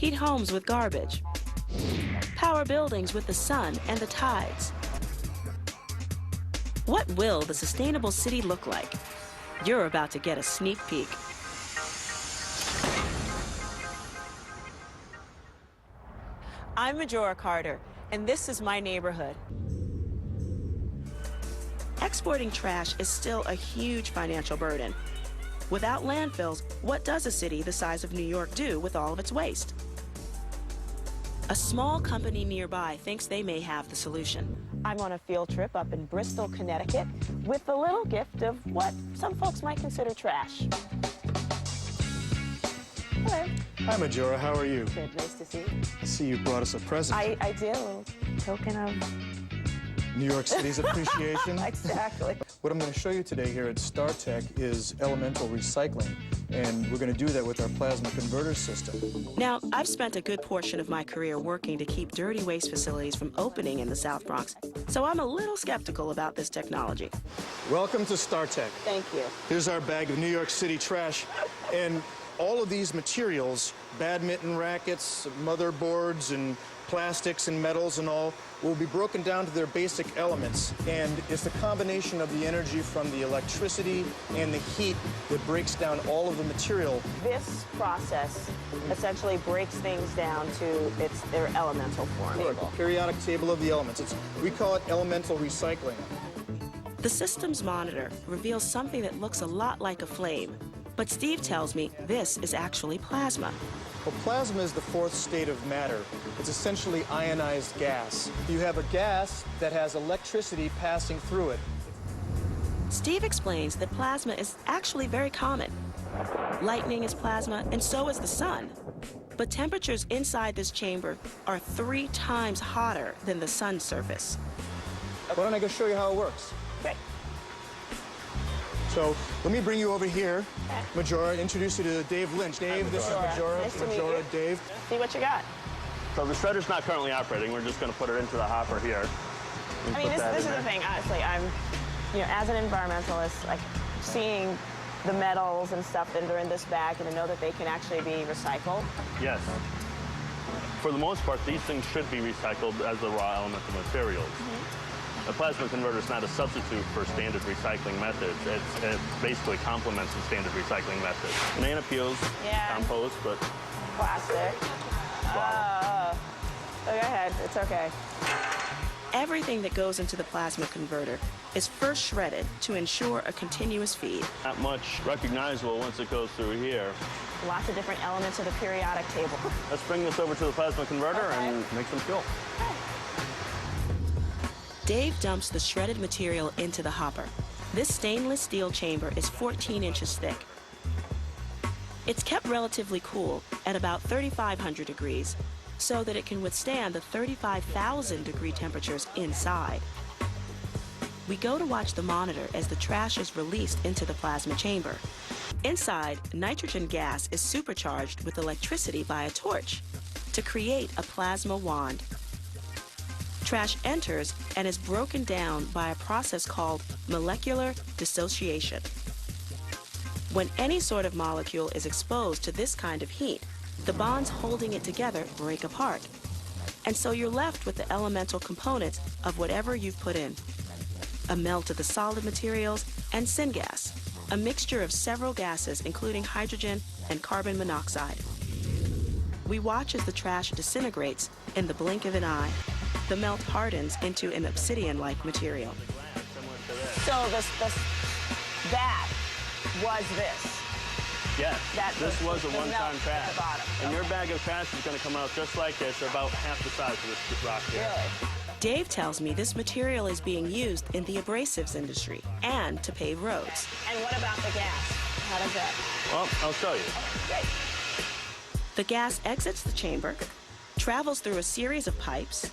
Heat homes with garbage. Power buildings with the sun and the tides. What will the sustainable city look like? You're about to get a sneak peek. I'm Majora Carter, and this is my neighborhood. Exporting trash is still a huge financial burden. Without landfills, what does a city the size of New York do with all of its waste? A small company nearby thinks they may have the solution. I'm on a field trip up in Bristol, Connecticut, with the little gift of what some folks might consider trash. Hello. Hi, Majora. How are you? Good. Nice to see you. I see you brought us a present. I did, a little token of... New York City's appreciation. Exactly. What I'm going to show you today here at StarTech is elemental recycling, and we're going to do that with our plasma converter system. Now, I've spent a good portion of my career working to keep dirty waste facilities from opening in the South Bronx, so I'm a little skeptical about this technology. Welcome to StarTech. Thank you. Here's our bag of New York City trash, and all of these materials, badminton rackets, motherboards, and plastics and metals and all, will be broken down to their basic elements, and it's the combination of the energy from the electricity and the heat that breaks down all of the material. This process essentially breaks things down to their elemental form. Look, the periodic table of the elements. We call it elemental recycling. The system's monitor reveals something that looks a lot like a flame, but Steve tells me this is actually plasma. Well, plasma is the fourth state of matter. It's essentially ionized gas. You have a gas that has electricity passing through it. Steve explains that plasma is actually very common. Lightning is plasma, and so is the sun. But temperatures inside this chamber are 3 times hotter than the sun's surface. Why don't I go show you how it works? Great. So let me bring you over here, Majora, introduce you to Dave Lynch. Dave, this is Majora. Nice to meet Majora, you. Dave. See what you got. So the shredder's not currently operating. We're just going to put it into the hopper here. I mean, this is the thing, honestly. I'm, as an environmentalist, like seeing the metals and stuff that are in this bag and to know that they can actually be recycled. Yes. For the most part, these things should be recycled as the raw elemental materials. A plasma converter is not a substitute for standard recycling methods. It basically complements the standard recycling methods. Banana peels, compost, but... Plastic. Oh, go ahead. It's okay. Everything that goes into the plasma converter is first shredded to ensure a continuous feed. Not much recognizable once it goes through here. Lots of different elements of the periodic table. Let's bring this over to the plasma converter and make some fuel. Dave dumps the shredded material into the hopper. This stainless steel chamber is 14 inches thick. It's kept relatively cool at about 3,500 degrees so that it can withstand the 35,000 degree temperatures inside. We go to watch the monitor as the trash is released into the plasma chamber. Inside, nitrogen gas is supercharged with electricity by a torch to create a plasma wand. Trash enters and is broken down by a process called molecular dissociation. When any sort of molecule is exposed to this kind of heat, the bonds holding it together break apart. And so you're left with the elemental components of whatever you've put in. A melt of the solid materials and syngas, a mixture of several gases including hydrogen and carbon monoxide. We watch as the trash disintegrates in the blink of an eye. The melt hardens into an obsidian-like material. So that was this. Yes, this was a one-time trash. And your bag of trash is going to come out just like this, or about half the size of this rock here. Really? Dave tells me this material is being used in the abrasives industry and to pave roads. And what about the gas? How does that? Well, I'll show you. Great. The gas exits the chamber, travels through a series of pipes.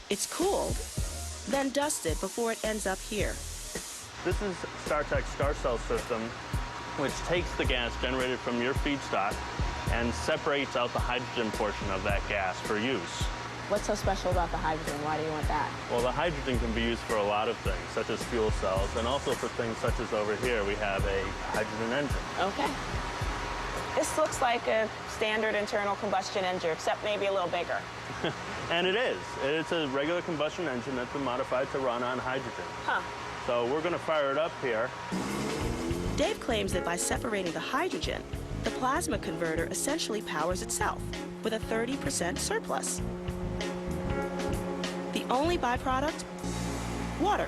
It's cooled, then dusted before it ends up here. This is StarTech's Star Cell system, which takes the gas generated from your feedstock and separates out the hydrogen portion of that gas for use. What's so special about the hydrogen? Why do you want that? Well, the hydrogen can be used for a lot of things, such as fuel cells, and also for things such as over here, we have a hydrogen engine. Okay. This looks like a standard internal combustion engine, except maybe a little bigger. And it is. It's a regular combustion engine that's been modified to run on hydrogen. Huh. So we're going to fire it up here. Dave claims that by separating the hydrogen, the plasma converter essentially powers itself with a 30% surplus. The only byproduct? Water.